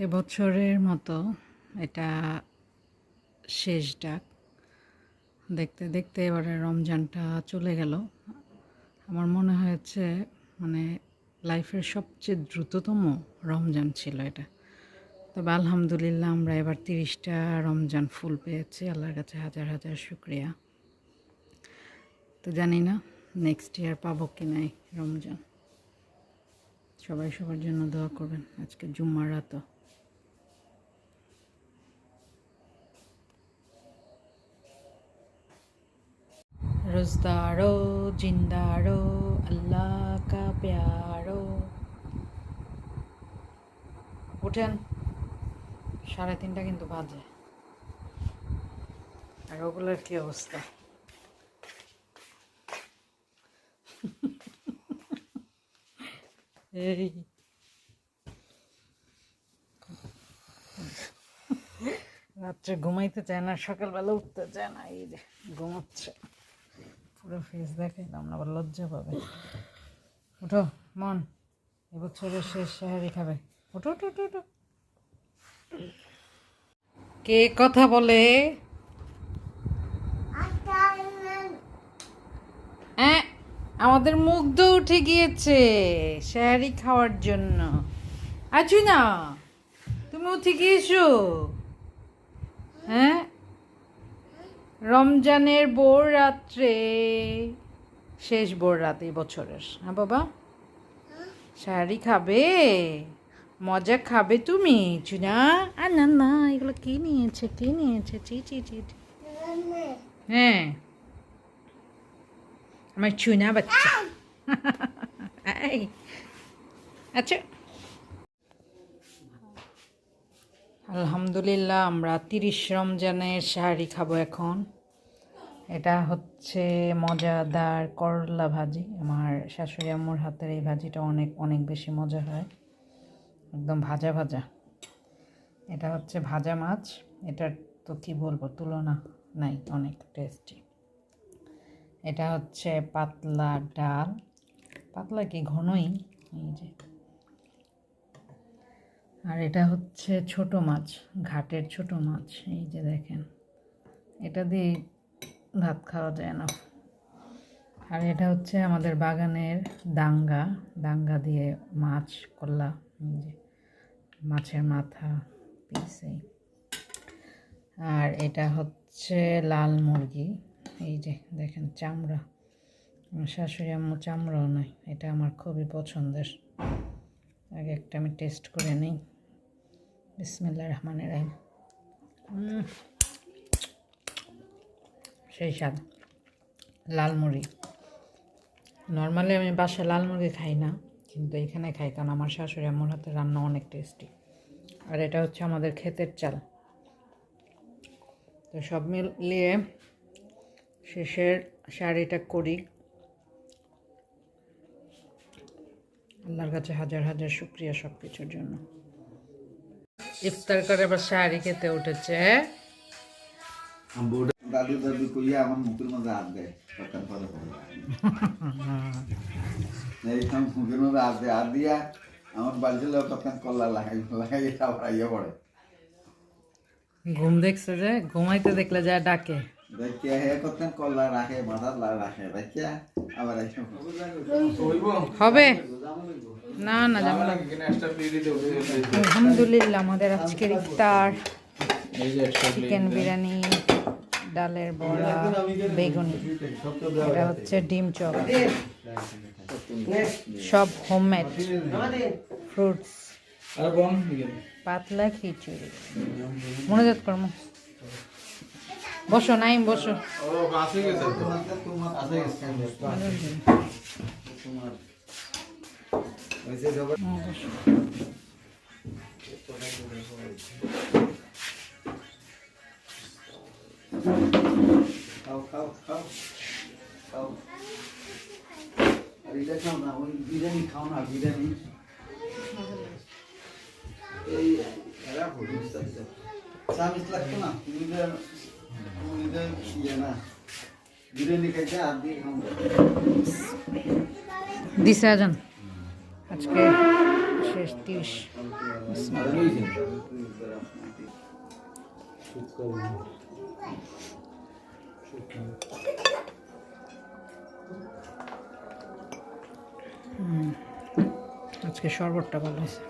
এবছরের মতো এটা শেষ ডাক। দেখতে দেখতে এবারে রমজানটা চলে গেল। আমার মনে হয়েছে মানে লাইফের সবচেয়ে দ্রুততম রমজান ছিল এটা। তবে আলহামদুলিল্লাহ আমরা এবার 30টা রমজান ফুল পেয়েছি। আল্লাহর কাছে হাজার হাজার শুকরিয়া। তো জানি না নেক্সট ইয়ার পাবো কি নাই রমজান। সবাই সবার জন্য দোয়া করবেন। আজকে জুম্মার রাতও। रोज़दारो जिंदारो अल्लाह का प्यारो। উঠেন, 3:30 কিন্তু বাজে। আর ওগুলোর কি অবস্থা? এই রাত্রে ঘুমাইতে চায় না, সকালবেলা উঠতে চায় না, এই যে ঘুমাচ্ছে। পুরো ফেস দেখাইলাম না, আবার লজ্জা পাবে। উঠো মন, এবছরের শেষ সাহারি খাবে। উঠো উঠো উঠো উঠো। কে কথা বলে? হ্যাঁ, আমাদের মুগ্ধ উঠে গিয়েছে সাহারি খাওয়ার জন্য। আছো না তুমি? উঠে গিয়েছো? হ্যাঁ, রমজানের ভোর রাত্রে, শেষ ভোর রাত এই বছরের। হ্যাঁ বাবা, শাড়ি খাবে, মজা খাবে তুমি? চুনা আর না না, এগুলো কে নিয়েছে কে নিয়েছে? চি চি চি। হ্যাঁ, আমার চুনা বাচ্চা। এই আচ্ছা, আলহামদুলিল্লাহ আমরা 30 রমজানের শাড়ি খাবো এখন। এটা হচ্ছে মজাদার করলা ভাজি। আমার শাশুড়ি আম্মুর হাতের এই ভাজিটা অনেক অনেক বেশি মজা হয়, একদম ভাজা ভাজা। এটা হচ্ছে ভাজা মাছ। এটার তো কি বলবো, তুলনা নাই, অনেক টেস্টি। এটা হচ্ছে পাতলা ডাল, পাতলা কি ঘনই, এই যে। আর এটা হচ্ছে ছোট মাছ, ঘাটের ছোট মাছ, এই যে দেখেন। এটা দিয়ে ভাত খাওয়া যায় না। আর এটা হচ্ছে আমাদের বাগানের ডাঙ্গা, ডাঙ্গা দিয়ে মাছ করলা, এই যে মাছের মাথা পিসে। আর এটা হচ্ছে লাল মুরগি, এই যে দেখেন চামড়া। আমার শাশুড়ি আম্মু চামড়াও নয়, এটা আমার খুবই পছন্দের। আগে একটা আমি টেস্ট করে নিই। বিসমিল্লাহির রহমানির রহিম। সেই স্বাদ। লাল মুরগি, নর্মালি আমি বাসায় লাল মুরগি খাই না, কিন্তু এখানে খাই কারণ আমার শাশুড়ি আম্মুর হাতে রান্না অনেক টেস্টি। আর এটা হচ্ছে আমাদের ক্ষেতের চাল। তো সব মিলিয়ে শেষের শাড়িটা করি। আল্লাহর কাছে হাজার হাজার শুকরিয়া সব কিছুর জন্য। ইফতার করে আবার শাড়ি খেতে উঠেছে। দাদু দাদু কইয়া আমার মুখের মধ্যে হাত দেয়, এইখান মুখের মধ্যে হাত দেয়, হাত দিয়া আমার বাড়িতে তখন কল্লা লাগাই লাগাই আবার আইয়া পড়ে। ঘুম দেখছে যে, ঘুমাইতে দেখলে যায় ডাকে। দেখিয়া হে কতক্ষণ কল্লা রাখে, মাথা রাখে, দেখিয়া আবার হবে না না যাবো না। আলহামদুলিল্লাহ আমাদের আজকের ইফতার চিকেন বিরিয়ানি, ডালের বড়া, বেগুনি, এটা হচ্ছে ডিম চপ, সব হোমমেড, ফ্রুটস, আর বন দিকে পাতলা খিচুড়ি মনোযোগ কর্ম বসো নাই বসো ও কাছে গেছে তো তোমার কাছে গেছে তোমার ওইসে জগৎ বসো। খাও খাও খাও খাও আর এটা খাও না ওই বিরিয়ানি খাও না বিরিয়ানি এই এরা হলুদ চামিচ লাগতো না তুমি ইয়ে না বিরিয়ানি খাইতে আর দিয়ে খাও দিছে আজান আজকে শেষ 30 আজকে শরবতটা ভালো হয়েছে